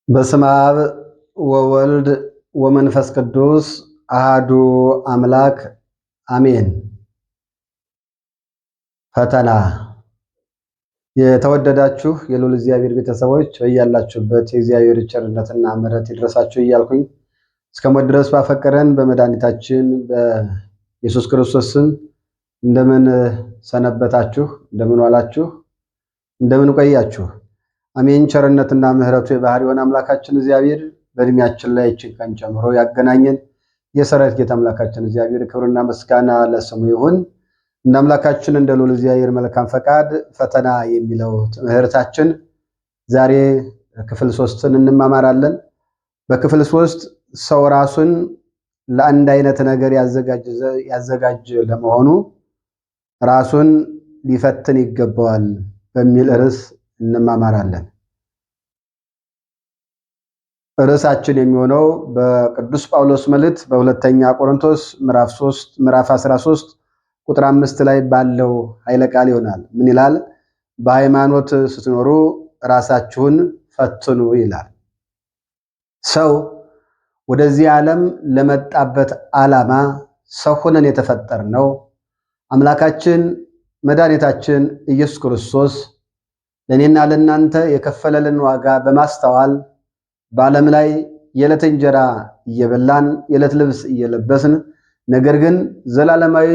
በስመ አብ ወወልድ ወመንፈስ ቅዱስ አሃዱ አምላክ አሜን። ፈተና። የተወደዳችሁ የልዑል እግዚአብሔር ቤተሰቦች በያላችሁበት የእግዚአብሔር ቸርነትና ምሕረት ይድረሳችሁ እያልኩኝ እስከ ሞት ድረስ ባፈቀረን በመድኃኒታችን በኢየሱስ ክርስቶስ ስም እንደምን ሰነበታችሁ? እንደምን ዋላችሁ? እንደምን ቆያችሁ? አሜን። ቸርነትና ምሕረቱ የባህር የሆነ አምላካችን እግዚአብሔር በእድሜያችን ላይ እችን ቀን ጨምሮ ያገናኘን የሰራዊት ጌታ አምላካችን እግዚአብሔር ክብርና ምስጋና ለስሙ ይሁን። እንደ አምላካችን እንደ ልዑል እግዚአብሔር መልካም ፈቃድ ፈተና የሚለው ትምህርታችን ዛሬ ክፍል 3ን እንማማራለን። በክፍል 3 ሰው ራሱን ለአንድ አይነት ነገር ያዘጋጅ ለመሆኑ ራሱን ሊፈትን ይገባዋል በሚል ርዕስ እንማማራለን። ርዕሳችን የሚሆነው በቅዱስ ጳውሎስ መልእክት በሁለተኛ ቆሮንቶስ ምዕራፍ 13 ቁጥር 5 ላይ ባለው ኃይለ ቃል ይሆናል። ምን ይላል? በሃይማኖት ስትኖሩ ራሳችሁን ፈትኑ ይላል። ሰው ወደዚህ ዓለም ለመጣበት ዓላማ ሰው ሆነን የተፈጠርነው አምላካችን መድኃኒታችን ኢየሱስ ክርስቶስ ለእኔና ለእናንተ የከፈለልን ዋጋ በማስተዋል በዓለም ላይ የዕለት እንጀራ እየበላን የዕለት ልብስ እየለበስን ነገር ግን ዘላለማዊ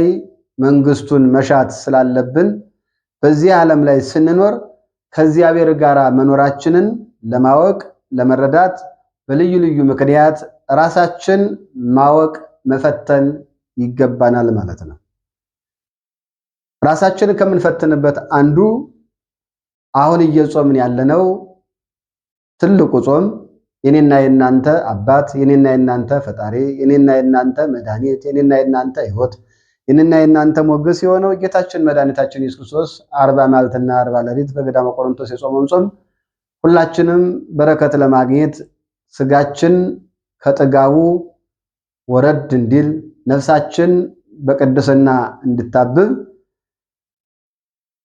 መንግስቱን መሻት ስላለብን በዚህ ዓለም ላይ ስንኖር ከእግዚአብሔር ጋር መኖራችንን ለማወቅ ለመረዳት በልዩ ልዩ ምክንያት ራሳችን ማወቅ መፈተን ይገባናል ማለት ነው። ራሳችንን ከምንፈትንበት አንዱ አሁን እየጾምን ያለነው ትልቁ ጾም የኔና የናንተ አባት፣ የኔና የናንተ ፈጣሪ፣ የኔና የናንተ መድኃኒት፣ የኔና የናንተ ሕይወት፣ የኔና የናንተ ሞገስ የሆነው ጌታችን መድኃኒታችን ኢየሱስ ክርስቶስ 40 መዓልትና 40 ሌሊት በገዳመ ቆሮንቶስ የጾመውን ጾም ሁላችንም በረከት ለማግኘት ስጋችን ከጥጋቡ ወረድ እንዲል ነፍሳችን በቅድስና እንድታብብ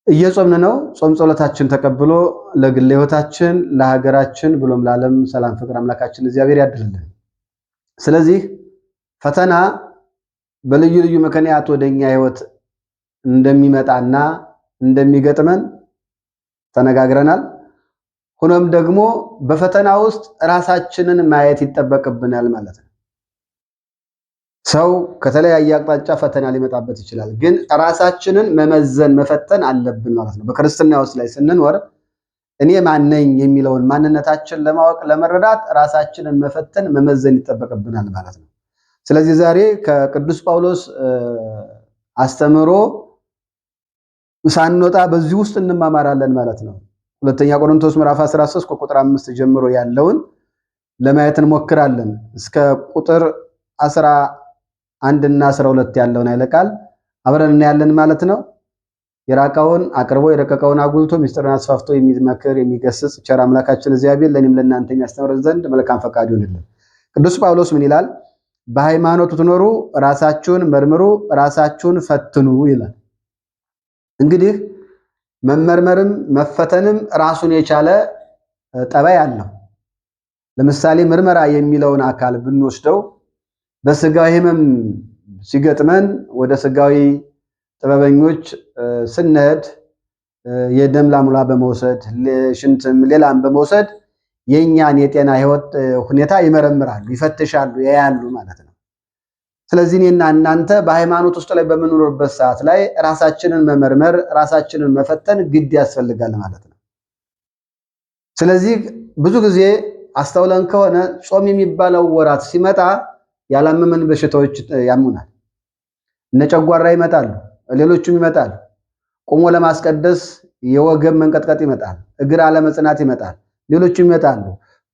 እየጾምን ነው። ጾም ጸሎታችን ተቀብሎ ለግል ሕይወታችን ለሀገራችን ብሎም ለዓለም ሰላም ፍቅር አምላካችን እግዚአብሔር ያድልልን። ስለዚህ ፈተና በልዩ ልዩ ምክንያት ወደኛ ሕይወት እንደሚመጣና እንደሚገጥመን ተነጋግረናል። ሆኖም ደግሞ በፈተና ውስጥ ራሳችንን ማየት ይጠበቅብናል ማለት ነው። ሰው ከተለያየ አቅጣጫ ፈተና ሊመጣበት ይችላል፣ ግን ራሳችንን መመዘን መፈተን አለብን ማለት ነው። በክርስትና ውስጥ ላይ ስንኖር እኔ ማነኝ የሚለውን ማንነታችን ለማወቅ ለመረዳት ራሳችንን መፈተን መመዘን ይጠበቅብናል ማለት ነው። ስለዚህ ዛሬ ከቅዱስ ጳውሎስ አስተምሮ ሳንወጣ በዚህ ውስጥ እንማማራለን ማለት ነው። ሁለተኛ ቆሮንቶስ ምዕራፍ 13 ከቁጥር 5 ጀምሮ ያለውን ለማየት እንሞክራለን። እስከ ቁጥር 11 እና 12 ያለውን ኃይለ ቃል አብረን እናያለን ማለት ነው። የራቀውን አቅርቦ የረቀቀውን አጉልቶ ምስጢርን አስፋፍቶ የሚመክር የሚገስጽ ቸር አምላካችን እግዚአብሔር ለኔም ለእናንተ የሚያስተምረን ዘንድ መልካም ፈቃዱ ይሁንልን። ቅዱስ ጳውሎስ ምን ይላል? በሃይማኖት ትኖሩ ራሳችሁን መርምሩ፣ ራሳችሁን ፈትኑ ይላል። እንግዲህ መመርመርም መፈተንም ራሱን የቻለ ጠባይ አለው። ለምሳሌ ምርመራ የሚለውን አካል ብንወስደው በስጋዊ ሕመም ሲገጥመን ወደ ስጋዊ ጥበበኞች ስንሄድ የደም ናሙና በመውሰድ ሽንትም ሌላም በመውሰድ የኛን የጤና ሕይወት ሁኔታ ይመረምራሉ፣ ይፈትሻሉ፣ ያያሉ ማለት ነው። ስለዚህ እኔና እናንተ በሃይማኖት ውስጥ ላይ በምንኖርበት ሰዓት ላይ ራሳችንን መመርመር ራሳችንን መፈተን ግድ ያስፈልጋል ማለት ነው። ስለዚህ ብዙ ጊዜ አስተውለን ከሆነ ጾም የሚባለው ወራት ሲመጣ ያላመመን በሽታዎች ያሙናል። እነ ጨጓራ ይመጣሉ፣ ሌሎችም ይመጣሉ። ቆሞ ለማስቀደስ የወገብ መንቀጥቀጥ ይመጣል፣ እግር አለመጽናት ይመጣል፣ ሌሎችም ይመጣሉ።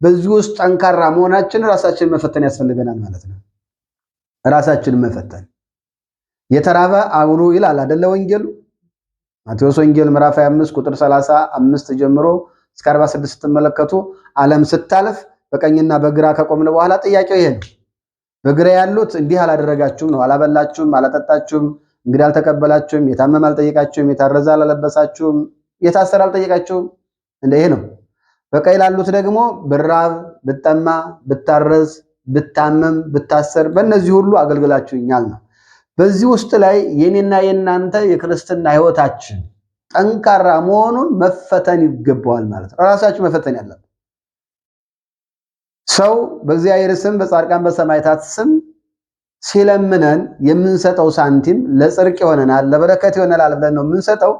በዚህ ውስጥ ጠንካራ መሆናችን ራሳችንን መፈተን ያስፈልገናል ማለት ነው። ራሳችንን መፈተን የተራበ አብሉ ይላል አይደለ ወንጌሉ። ማቴዎስ ወንጌል ምዕራፍ 25 ቁጥር 35 ጀምሮ እስከ 46 ስትመለከቱ ዓለም ስታልፍ በቀኝና በግራ ከቆምን በኋላ ጥያቄው ይሄ ነው። በግራ ያሉት እንዲህ አላደረጋችሁም ነው፣ አላበላችሁም፣ አላጠጣችሁም፣ እንግዳ አልተቀበላችሁም፣ የታመመ አልጠየቃችሁም፣ የታረዘ አላለበሳችሁም፣ የታሰረ አልጠየቃችሁም። እንደ ይሄ ነው። በቀኝ ላሉት ደግሞ ብራብ፣ ብጠማ፣ ብታረዝ፣ ብታመም፣ ብታሰር በእነዚህ ሁሉ አገልግላችሁኛል ነው። በዚህ ውስጥ ላይ የኔና የናንተ የክርስትና ህይወታችን ጠንካራ መሆኑን መፈተን ይገባዋል ማለት ነው። ራሳችን መፈተን ያለብን ሰው በእግዚአብሔር ስም በጻድቃን በሰማዕታት ስም ሲለምነን የምንሰጠው ሳንቲም ለጽድቅ ይሆነናል ለበረከት ይሆነናል ብለን ነው የምንሰጠው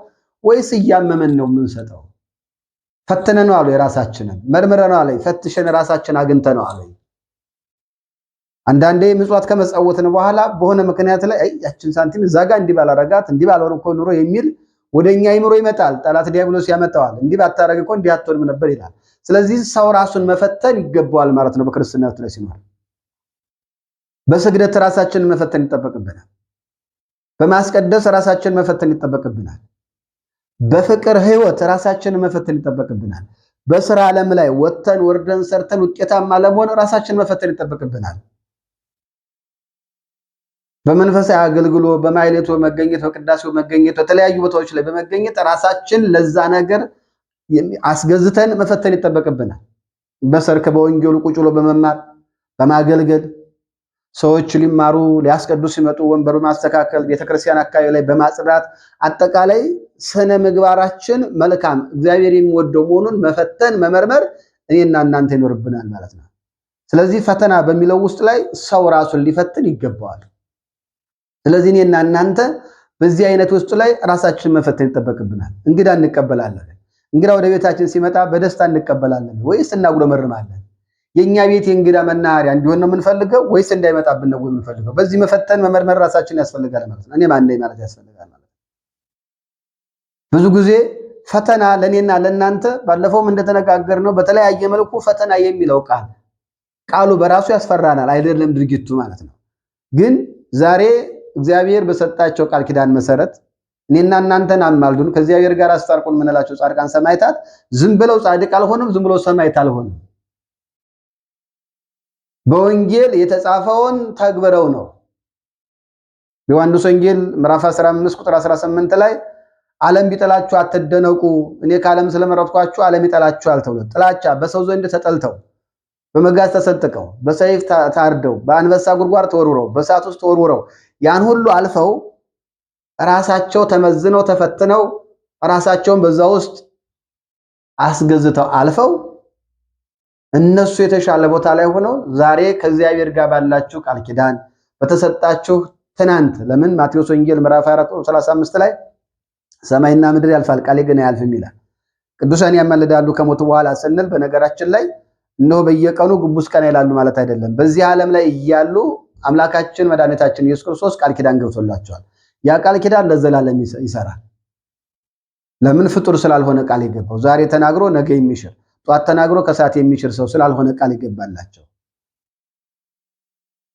ወይስ እያመመን ነው የምንሰጠው? ፈትነን ነው አሉ የራሳችንን መርምረን ነው አለ ፈትሸን ራሳችን አግኝተን ነው አለ። አንዳንዴ ምጽዋት ከመጸወትን በኋላ በሆነ ምክንያት ላይ ያችን ሳንቲም እዛ ጋር እንዲህ ባላረጋት እንዲህ ባልሆነ እኮ ኑሮ የሚል ወደኛ አይምሮ ይመጣል። ጠላት ዲያብሎስ ያመጣዋል። እንዲህ ባታረግ እኮ እንዲህ አትሆንም ነበር ይላል። ስለዚህ ሰው ራሱን መፈተን ይገባዋል ማለት ነው። በክርስትና ሕይወት ላይ ሲኖር በስግደት ራሳችንን መፈተን ይጠበቅብናል። በማስቀደስ ራሳችንን መፈተን ይጠበቅብናል። በፍቅር ሕይወት ራሳችንን መፈተን ይጠበቅብናል። በስራ ዓለም ላይ ወጥተን ወርደን ሰርተን ውጤታማ ለመሆን ራሳችንን መፈተን ይጠበቅብናል። በመንፈሳዊ አገልግሎት በማይሌቱ መገኘት በቅዳሴው መገኘት በተለያዩ ቦታዎች ላይ በመገኘት ራሳችን ለዛ ነገር አስገዝተን መፈተን ይጠበቅብናል። በሰርከ በወንጌሉ ቁጭ ብሎ በመማር በማገልገል ሰዎች ሊማሩ ሊያስቀድሱ ሲመጡ ወንበር በማስተካከል ቤተክርስቲያን አካባቢ ላይ በማጽዳት አጠቃላይ ስነ ምግባራችን መልካም እግዚአብሔር የሚወደው መሆኑን መፈተን መመርመር እኔና እናንተ ይኖርብናል ማለት ነው። ስለዚህ ፈተና በሚለው ውስጥ ላይ ሰው ራሱን ሊፈትን ይገባዋል። ስለዚህ እኔና እናንተ በዚህ አይነት ውስጥ ላይ ራሳችንን መፈተን ይጠበቅብናል። እንግዳ እንቀበላለን። እንግዳ ወደ ቤታችን ሲመጣ በደስታ እንቀበላለን ወይስ እናጉረመርማለን? የኛ ቤት የእንግዳ መናኸሪያ እንዲሆን ነው የምንፈልገው ወይስ እንዳይመጣብን ነው የምንፈልገው? በዚህ መፈተን መመርመር ራሳችን ያስፈልጋል ማለት ነው። እኔ ማን ነኝ ማለት ያስፈልጋል ማለት ነው። ብዙ ጊዜ ፈተና ለኔና ለናንተ ባለፈውም እንደተነጋገርነው በተለያየ መልኩ ፈተና የሚለው ቃሉ በራሱ ያስፈራናል አይደለም ድርጊቱ ማለት ነው። ግን ዛሬ እግዚአብሔር በሰጣቸው ቃል ኪዳን መሰረት እኔና እናንተን አማልዱን ከእግዚአብሔር ጋር አስታርቁን ምንላቸው ጻድቃን ሰማዕታት ዝም ብለው ጻድቅ አልሆኑም፣ ዝም ብለው ሰማዕት አልሆኑም። በወንጌል የተጻፈውን ተግብረው ነው። በዮሐንስ ወንጌል ምዕራፍ 15 ቁጥር 18 ላይ ዓለም ቢጠላችሁ አትደነቁ፣ እኔ ከዓለም ስለመረጥኳችሁ ዓለም ይጠላችኋል ተብሎ ጥላቻ በሰው ዘንድ ተጠልተው በመጋዝ ተሰንጥቀው በሰይፍ ታርደው በአንበሳ ጉድጓድ ተወርውረው በእሳት ውስጥ ተወርውረው ያን ሁሉ አልፈው ራሳቸው ተመዝነው ተፈትነው ራሳቸውን በዛ ውስጥ አስገዝተው አልፈው እነሱ የተሻለ ቦታ ላይ ሆነው ዛሬ ከእግዚአብሔር ጋር ባላችሁ ቃል ኪዳን በተሰጣችሁ ትናንት ለምን ማቴዎስ ወንጌል ምዕራፍ 4:35 ላይ ሰማይና ምድር ያልፋል ቃሌ ግን አያልፍም ይላል። ቅዱሳን ያማልዳሉ ከሞቱ በኋላ ስንል በነገራችን ላይ እነሆ በየቀኑ ግቡስ ቀን ይላሉ ማለት አይደለም። በዚህ ዓለም ላይ እያሉ አምላካችን መድኃኒታችን ኢየሱስ ክርስቶስ ቃል ኪዳን ገብቶላቸዋል። ያ ቃል ኪዳን ለዘላለም ይሰራል። ለምን ፍጡር ስላልሆነ ቃል የገባው ዛሬ ተናግሮ ነገ የሚሽር ጧት ተናግሮ ከሰዓት የሚሽር ሰው ስላልሆነ ቃል ይገባላቸው።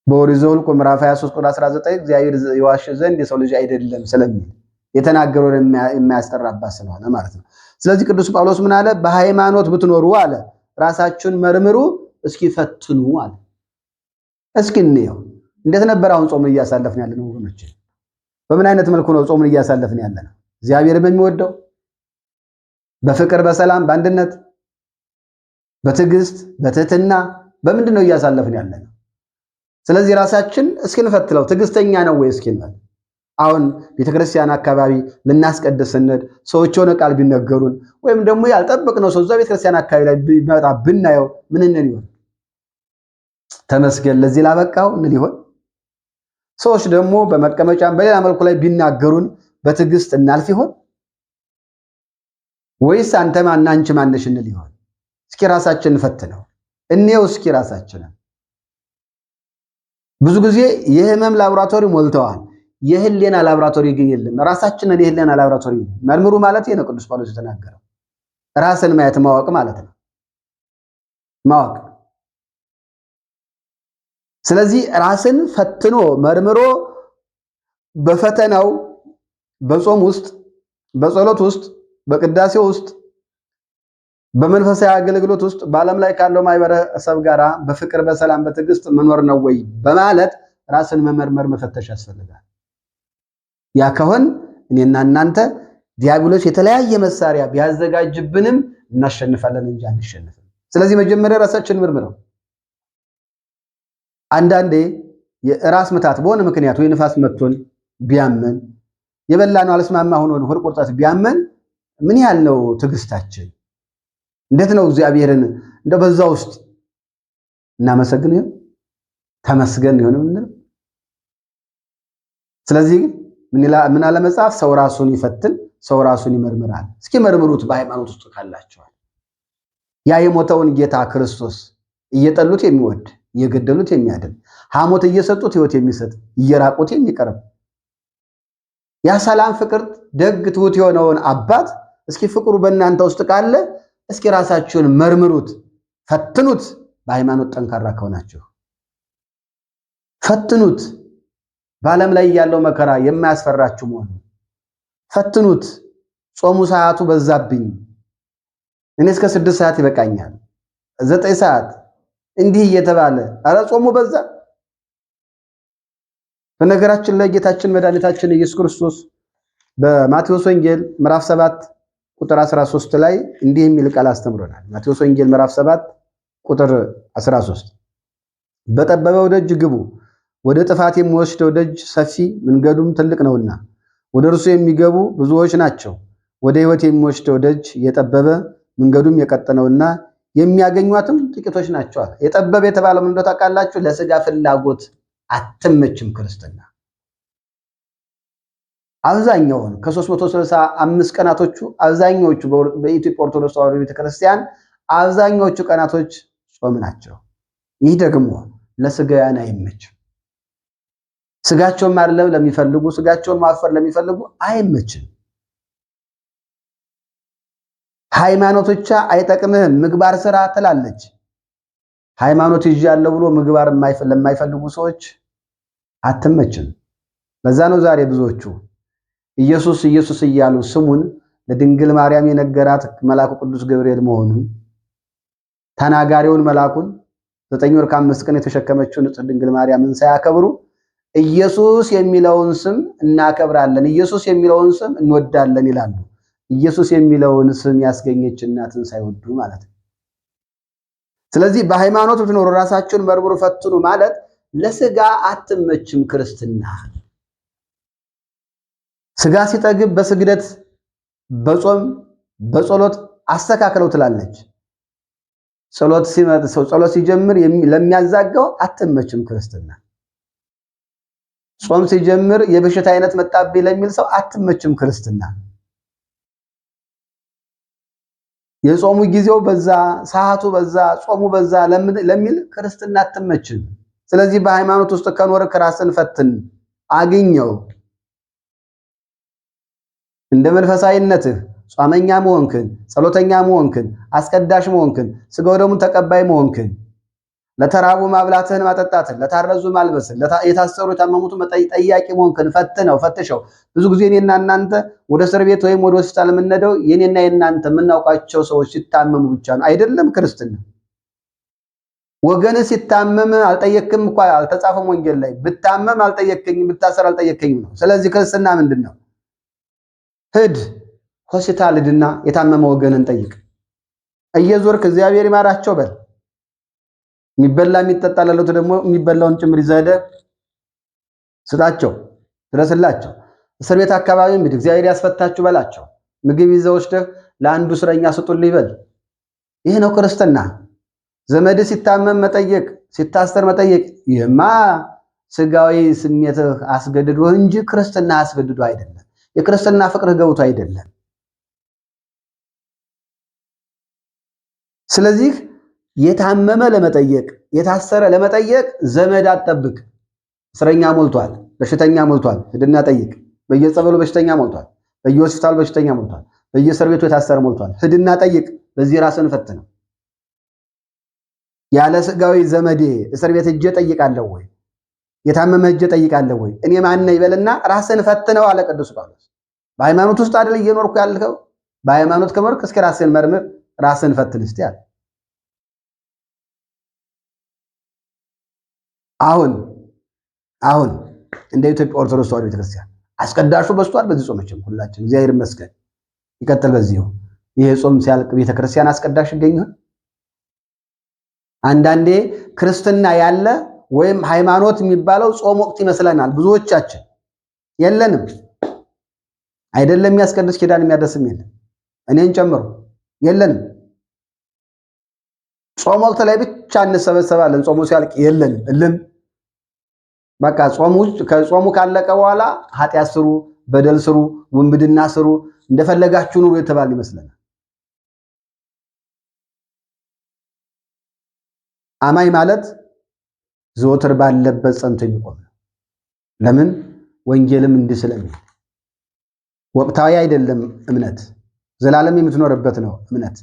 በኦሪት ዘኍልቍ ምዕራፍ 23 ቁጥር 19 እግዚአብሔር ይዋሽ ዘንድ የሰው ልጅ አይደለም ስለሚል የተናገረውን የማያስጠራባት ስለሆነ ማለት ነው። ስለዚህ ቅዱስ ጳውሎስ ምን አለ? በሃይማኖት ብትኖሩ አለ ራሳችሁን መርምሩ እስኪ ፈትኑ አለ። እስኪ እንየው እንዴት ነበር አሁን ጾምን እያሳለፍን ያለነው ወገኖች? በምን አይነት መልኩ ነው ጾምን እያሳለፍን ያለነው? እግዚአብሔር በሚወደው በፍቅር በሰላም በአንድነት በትዕግስት በትህትና በምንድን ነው እያሳለፍን ያለነው? ስለዚህ ራሳችን እስኪንፈትለው ትዕግስተኛ ነው ወይ እስኪንል። አሁን ቤተክርስቲያን አካባቢ ልናስቀድስ ስንል ሰዎች ሆነ ቃል ቢነገሩን ወይም ደግሞ ያልጠበቅነው ሰው እዛ ቤተክርስቲያን አካባቢ ላይ ቢመጣ ብናየው ምን እንል ይሆን? ተመስገን ለዚህ ላበቃው እንል ይሆን? ሰዎች ደግሞ በመቀመጫም በሌላ መልኩ ላይ ቢናገሩን በትዕግስት እናልፍ ይሆን? ወይስ አንተ ማን አንቺ ማነሽ እንል ይሆን? እስኪ ራሳችንን ፈትነው እንየው። እስኪ ራሳችንን ብዙ ጊዜ የህመም ላቦራቶሪ ሞልተዋል። የህሊና ላቦራቶሪ ግን የለም። ራሳችንን የህሊና ላቦራቶሪ መርምሩ ማለት ነው ቅዱስ ጳውሎስ የተናገረው። ራስን ማየት ማወቅ ማለት ነው። ማወቅ። ስለዚህ ራስን ፈትኖ መርምሮ በፈተናው በጾም ውስጥ በጸሎት ውስጥ በቅዳሴው ውስጥ በመንፈሳዊ አገልግሎት ውስጥ በዓለም ላይ ካለው ማህበረሰብ ጋራ በፍቅር በሰላም በትዕግስት መኖር ነው ወይ በማለት ራስን መመርመር መፈተሽ ያስፈልጋል። ያ ከሆነ እኔና እናንተ ዲያብሎስ የተለያየ መሳሪያ ቢያዘጋጅብንም እናሸንፋለን እንጂ አንሸነፍም። ስለዚህ መጀመሪያ ራሳችንን መርምረው። አንዳንዴ የራስ ምታት በሆነ ምክንያት ወይ ንፋስ መጥቶን ቢያመን የበላነው አልስማማ ሆኖ ሆድ ቁርጠት ቢያመን ምን ያህል ነው ትዕግስታችን? እንዴት ነው እግዚአብሔርን በዛ ውስጥ እናመሰግን ይሁን ተመስገን ይሁን ምን? ስለዚህ ምን አለ መጽሐፍ? ሰው ራሱን ይፈትን፣ ሰው ራሱን ይመርምራል። እስኪ መርምሩት በሃይማኖት ውስጥ ካላችኋል። ያ የሞተውን ጌታ ክርስቶስ እየጠሉት የሚወድ እየገደሉት የሚያድን ሐሞት እየሰጡት ሕይወት የሚሰጥ እየራቁት የሚቀርብ ያ ሰላም፣ ፍቅር፣ ደግ፣ ትሁት የሆነውን አባት እስኪ ፍቅሩ በእናንተ ውስጥ ካለ እስኪ ራሳችሁን መርምሩት፣ ፈትኑት። በሃይማኖት ጠንካራ ከሆናችሁ ፈትኑት። በዓለም ላይ ያለው መከራ የማያስፈራችሁ መሆኑ ፈትኑት። ጾሙ ሰዓቱ በዛብኝ፣ እኔ እስከ 6 ሰዓት ይበቃኛል፣ 9 ሰዓት እንዲህ እየተባለ አረ ጾሙ በዛ። በነገራችን ላይ ጌታችን መድኃኒታችን ኢየሱስ ክርስቶስ በማቴዎስ ወንጌል ምዕራፍ 7 ቁጥር 13 ላይ እንዲህ የሚል ቃል አስተምሮናል። ማቴዎስ ወንጌል ምዕራፍ 7 ቁጥር 13 በጠበበው ደጅ ግቡ፣ ወደ ጥፋት የሚወስደው ደጅ ሰፊ መንገዱም ትልቅ ነውና ወደ እርሱ የሚገቡ ብዙዎች ናቸው። ወደ ሕይወት የሚወስደው ደጅ የጠበበ መንገዱም የቀጠነውና የሚያገኟትም ጥቂቶች ናቸው። የጠበበ የተባለው ምን እንደሆነ ታውቃላችሁ? ለስጋ ፍላጎት አትመችም ክርስትና። አብዛኛውን ከ365 ቀናቶቹ አብዛኛዎቹ በኢትዮጵያ ኦርቶዶክስ ተዋሕዶ ቤተክርስቲያን አብዛኛዎቹ ቀናቶች ጾም ናቸው። ይህ ደግሞ ለስጋያን አይመችም። ስጋቸውን ማድለብ ለሚፈልጉ፣ ስጋቸውን ማፈር ለሚፈልጉ አይመችም። ሃይማኖቶቿ አይጠቅምህም ምግባር ስራ ትላለች። ሃይማኖት ይዣለሁ ብሎ ምግባር ለማይፈልጉ ሰዎች አትመችም። ለዛ ነው ዛሬ ብዙዎቹ ኢየሱስ ኢየሱስ እያሉ ስሙን ለድንግል ማርያም የነገራት መልአኩ ቅዱስ ገብርኤል መሆኑን ተናጋሪውን መልአኩን 9 ወር ከ5 ቀን የተሸከመችውን ድንግል ማርያምን ሳያከብሩ ኢየሱስ የሚለውን ስም እናከብራለን፣ ኢየሱስ የሚለውን ስም እንወዳለን ይላሉ። ኢየሱስ የሚለውን ስም ያስገኘች እናትን ሳይወዱ ማለት ነው። ስለዚህ በሃይማኖት ብትኖሩ ራሳችሁን መርምሩ፣ ፈትኑ ማለት ለስጋ አትመችም ክርስትና። ስጋ ሲጠግብ በስግደት በጾም በጸሎት አስተካክለው ትላለች። ጸሎት ሲጀምር ለሚያዛጋው አትመችም ክርስትና። ጾም ሲጀምር የበሽታ አይነት መጣብኝ ለሚል ሰው አትመችም ክርስትና። የጾሙ ጊዜው በዛ፣ ሰዓቱ በዛ፣ ጾሙ በዛ ለሚል ክርስትና አትመችም። ስለዚህ በሃይማኖት ውስጥ ከኖርክ ራስን ፈትን፣ አግኘው። እንደ መንፈሳዊነትህ ጾመኛ መሆንክን፣ ጸሎተኛ መሆንክን፣ አስቀዳሽ መሆንክን፣ ስጋው ደሙን ተቀባይ መሆንክን፣ ለተራቡ ማብላትህን ማጠጣትህን፣ ለታረዙ ማልበስን፣ የታሰሩ የታመሙት ጠያቂ መሆንክን ፈትሸው። ብዙ ጊዜ እኔና እናንተ ወደ እስር ቤት ወይም ወደ ሆስፒታል የምንሄደው የኔና የናንተ የምናውቃቸው ሰዎች ሲታመሙ ብቻ ነው። አይደለም ክርስትና። ወገን ሲታመም አልጠየቅም እኮ አልተጻፈም ወንጌል ላይ። ብታመም አልጠየቅኝም፣ ብታሰር አልጠየቅኝም ነው። ስለዚህ ክርስትና ምንድነው? ሂድ ሆስፒታል ሂድና የታመመ ወገንን ጠይቅ። እየዞርክ እግዚአብሔር ይማራቸው በል። የሚበላ የሚጠጣ ላሉት ደግሞ የሚበላውን ጭምር ይዘህ ሄደህ ስጣቸው፣ ድረስላቸው። እስር ቤት አካባቢ እንግዲህ እግዚአብሔር ያስፈታችሁ በላቸው። ምግብ ይዘህ ወስደህ ለአንዱ እስረኛ ስጡልኝ በል። ይህ ነው ክርስትና። ዘመድ ሲታመም መጠየቅ፣ ሲታሰር መጠየቅ። ይህማ ስጋዊ ስሜትህ አስገድዶ እንጂ ክርስትና አስገድዶ አይደለም። የክርስትና ፍቅር ገብቶ አይደለም። ስለዚህ የታመመ ለመጠየቅ የታሰረ ለመጠየቅ ዘመድ አትጠብቅ። እስረኛ ሞልቷል፣ በሽተኛ ሞልቷል፣ ሂድና ጠይቅ። በየጸበሉ በሽተኛ ሞልቷል፣ በየሆስፒታሉ በሽተኛ ሞልቷል፣ በየእስር ቤቱ የታሰረ ሞልቷል። ሂድና ጠይቅ። በዚህ ራስን ፈትነው። ያለ ስጋዊ ዘመዴ እስር ቤት ሄጄ ጠይቃለሁ ወይ? የታመመ ሄጄ ጠይቃለሁ ወይ? እኔ ማን ነኝ በልና ራስን ፈትነው አለ ቅዱስ ጳውሎስ። በሃይማኖት ውስጥ አይደል እየኖርኩ ያልከው? በሃይማኖት ከመርክ እስኪ ራስን መርምር፣ ራስን ፈትን እስቲ አለ። አሁን እንደ ኢትዮጵያ ኦርቶዶክስ ተዋሕዶ ቤተክርስቲያን አስቀዳሹ በዝቷል። በዚህ ጾመችም ሁላችን እግዚአብሔር ይመስገን ይቀጥል በዚሁ። ይሄ ጾም ሲያልቅ ቤተክርስቲያን አስቀዳሽ ይገኛል። አንዳንዴ ክርስትና ያለ ወይም ሃይማኖት የሚባለው ጾም ወቅት ይመስለናል ብዙዎቻችን። የለንም። አይደለም የሚያስቀድስ ኪዳን የሚያደርስም የለም፣ እኔን ጨምሮ የለንም። ጾም ወቅት ላይ ብቻ እንሰበሰባለን። ጾሙ ሲያልቅ የለንም እልም። በቃ ከጾሙ ካለቀ በኋላ ኃጢአት ስሩ፣ በደል ስሩ፣ ውንብድና ስሩ፣ እንደፈለጋችሁ ኑሩ የተባለ ይመስለናል። አማኝ ማለት ዘወትር ባለበት ጸንቶ የሚቆም ነው። ለምን? ወንጌልም እንዲህ ስለሚል ወቅታዊ አይደለም እምነት፣ ዘላለም የምትኖርበት ነው እምነት፣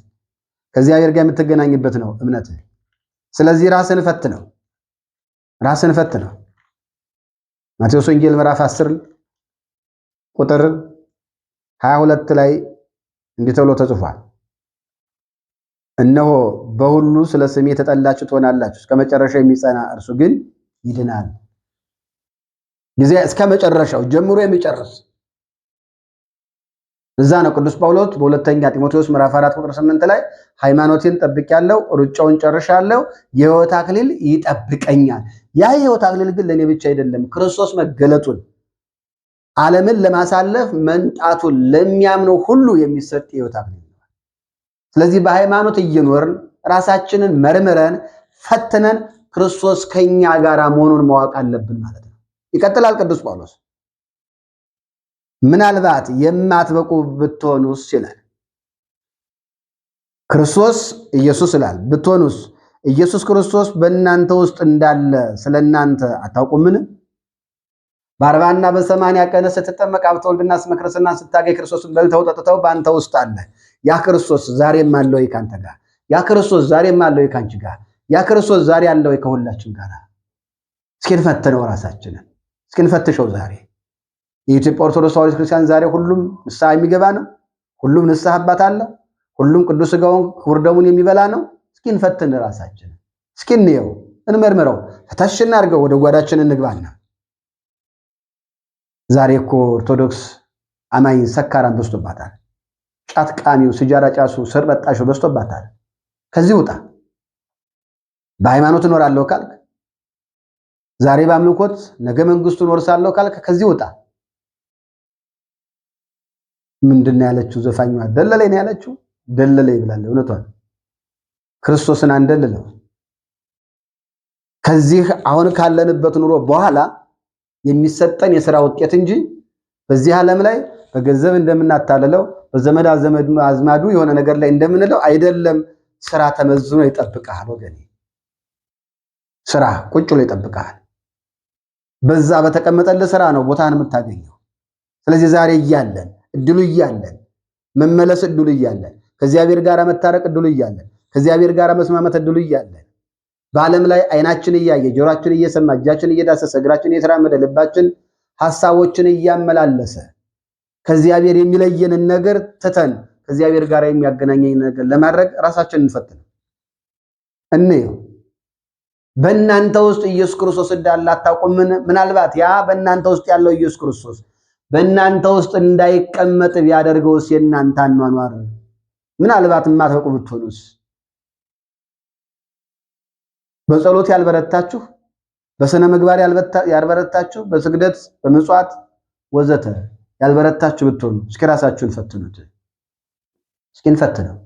ከእግዚአብሔር ጋር የምትገናኝበት ነው እምነት። ስለዚህ ራስን ፈትነው። ማቴዎስ ወንጌል ምዕራፍ 10 ቁጥር 22 ላይ እንዲህ ተብሎ ተጽፏል። እነሆ በሁሉ ስለ ስሜ የተጠላችሁ ትሆናላችሁ፣ እስከ መጨረሻው የሚጸና እርሱ ግን ይድናል። ጊዜ እስከ መጨረሻው ጀምሮ የሚጨርስ እዛ ነው ቅዱስ ጳውሎስ በሁለተኛ ጢሞቴዎስ ምዕራፍ 4 ቁጥር 8 ላይ ሃይማኖቴን ጠብቄያለሁ፣ ሩጫውን ጨርሻለሁ፣ የሕይወት አክሊል ይጠብቀኛል። ያ የሕይወት አክሊል ግን ለኔ ብቻ አይደለም፣ ክርስቶስ መገለጡን ዓለምን ለማሳለፍ መንጣቱን ለሚያምነው ሁሉ የሚሰጥ የሕይወት አክሊል ነው። ስለዚህ በሃይማኖት እየኖርን ራሳችንን መርምረን ፈትነን ክርስቶስ ከኛ ጋር መሆኑን ማወቅ አለብን ማለት ነው። ይቀጥላል ቅዱስ ጳውሎስ ምናልባት የማትበቁ ብትሆኑስ ይላል። ክርስቶስ ኢየሱስ ይላል ብትሆኑስ ኢየሱስ ክርስቶስ በእናንተ ውስጥ እንዳለ ስለናንተ አታውቁምን? በ40 እና በ80 ቀን ስትጠመቅ ሀብተ ወልድና ስመ ክርስትና ስታገኝ ክርስቶስን በልተው ጠጥተው በአንተ ውስጥ አለ። ያ ክርስቶስ ዛሬም አለ ወይ ካንተ ጋር? ያ ክርስቶስ ዛሬም አለ ወይ ካንቺ ጋር? ያ ክርስቶስ ዛሬ አለ ወይ ከሁላችን ጋር? እስኪ እንፈትነው ራሳችንን፣ እስኪ እንፈትሸው ዛሬ። የኢትዮጵያ ኦርቶዶክስ ተዋሕዶ ክርስቲያን ዛሬ ሁሉም ንስሐ የሚገባ ነው። ሁሉም ንስሐ አባት አለ። ሁሉም ቅዱስ ሥጋውን ክቡር ደሙን የሚበላ ነው። እስኪ እንፈትን ራሳችንን፣ እስኪ እንየው፣ እንመርምረው፣ ፈተሽ እናድርገው፣ ወደ ጓዳችን እንግባና። ዛሬ እኮ ኦርቶዶክስ አማኝ ሰካራም በዝቶባታል። ጫት ቃሚው፣ ሲጃራ ጫሱ፣ ስር በጣሹ በዝቶባታል። ከዚህ ውጣ። በሃይማኖት እኖራለሁ ካልክ ዛሬ በአምልኮት ነገ መንግስቱን ወርሳለሁ ካልክ ከዚህ ውጣ። ምንድን ነው ያለችው? ዘፋኟ ደለለኝ ነው ያለችው። ደለለኝ ብላለች። እውነቷን ክርስቶስን አንደልለው። ከዚህ አሁን ካለንበት ኑሮ በኋላ የሚሰጠን የሥራ ውጤት እንጂ በዚህ ዓለም ላይ በገንዘብ እንደምናታልለው በዘመድ አዝማዱ የሆነ ነገር ላይ እንደምንለው አይደለም። ስራ ተመዝኖ ይጠብቃል ወገኔ። ስራ ቁጭ ብሎ ይጠብቃል። በዛ በተቀመጠልህ ስራ ነው ቦታን የምታገኘው። ስለዚህ ዛሬ እያለን እድሉ እያለን መመለስ እድሉ እያለን ከእግዚአብሔር ጋር መታረቅ እድሉ እያለን ከእግዚአብሔር ጋር መስማማት እድሉ እያለን በዓለም ላይ አይናችን እያየ ጆሮአችን እየሰማ እጃችን እየዳሰሰ እግራችን እየተራመደ ልባችን ሐሳቦችን እያመላለሰ ከእግዚአብሔር የሚለየንን ነገር ትተን ከእግዚአብሔር ጋር የሚያገናኘን ነገር ለማድረግ ራሳችንን እንፈትን። እንየው። በእናንተ ውስጥ ኢየሱስ ክርስቶስ እንዳለ አታውቁምን? ምናልባት ያ በእናንተ ውስጥ ያለው ኢየሱስ ክርስቶስ በእናንተ ውስጥ እንዳይቀመጥ ቢያደርገውስ የእናንተ አኗኗር ምናልባት የማትበቁ ብትሆኑስ? በጸሎት ያልበረታችሁ፣ በስነ ምግባር ያልበረታችሁ፣ በስግደት በምጽዋት ወዘተ ያልበረታችሁ ብትሆኑ እስኪ ራሳችሁን ፈትኑት። እስኪ እንፈትነው።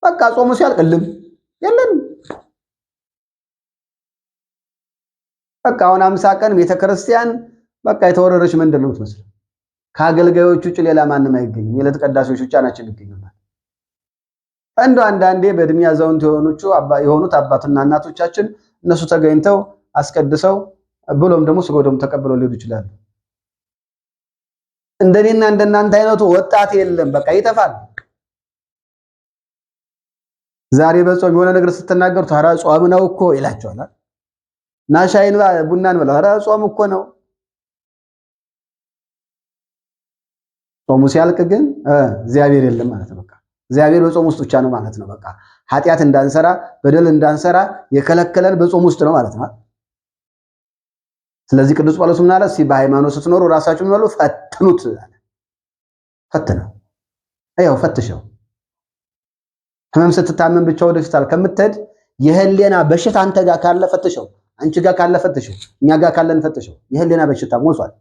በቃ ጾሙ ሲያልቅልም የለን በቃ አሁን 50 ቀን ቤተክርስቲያን በቃ የተወረረች መንደር ነው የምትመስለው። ከአገልጋዮች ውጭ ሌላ ማንም አይገኝም። የዕለት ቀዳሾች ብቻ ናቸው የሚገኙት። እንደው አንዳንዴ በእድሜ አዛውንት የሆኑት አባትና እናቶቻችን እነሱ ተገኝተው አስቀድሰው ብሎም ደግሞ ስጋው ደግሞ ተቀብለው ሊሄዱ ይችላሉ። እንደኔና እንደናንተ አይነቱ ወጣት የለም። በቃ ይጠፋል። ዛሬ በጾም የሆነ ነገር ስትናገሩ ታራ ጾም ነው እኮ ይላቸዋል። ና ሻይን ቡናን ብለው ታራ ጾም እኮ ነው። ጾሙ ሲያልቅ ግን እግዚአብሔር የለም ማለት ነው። በቃ እግዚአብሔር በጾም ውስጥ ብቻ ነው ማለት ነው። በቃ ኃጢአት እንዳንሰራ በደል እንዳንሰራ የከለከለን በጾም ውስጥ ነው ማለት ነው። ስለዚህ ቅዱስ ጳውሎስ ምን አለ? በሃይማኖት ስትኖሩ ራሳችሁን በሉ ፈትኑት አለ። ፈትነው አየው ፈትሸው። ህመም ስትታመም ብቻ ወደ ሆስፒታል ከምትሄድ የህሊና በሽታ አንተ ጋር ካለ ፈትሸው፣ አንቺ ጋር ካለ ፈትሸው፣ እኛ ጋር ካለን ፈትሸው። የህሊና በሽታ ሞቷል።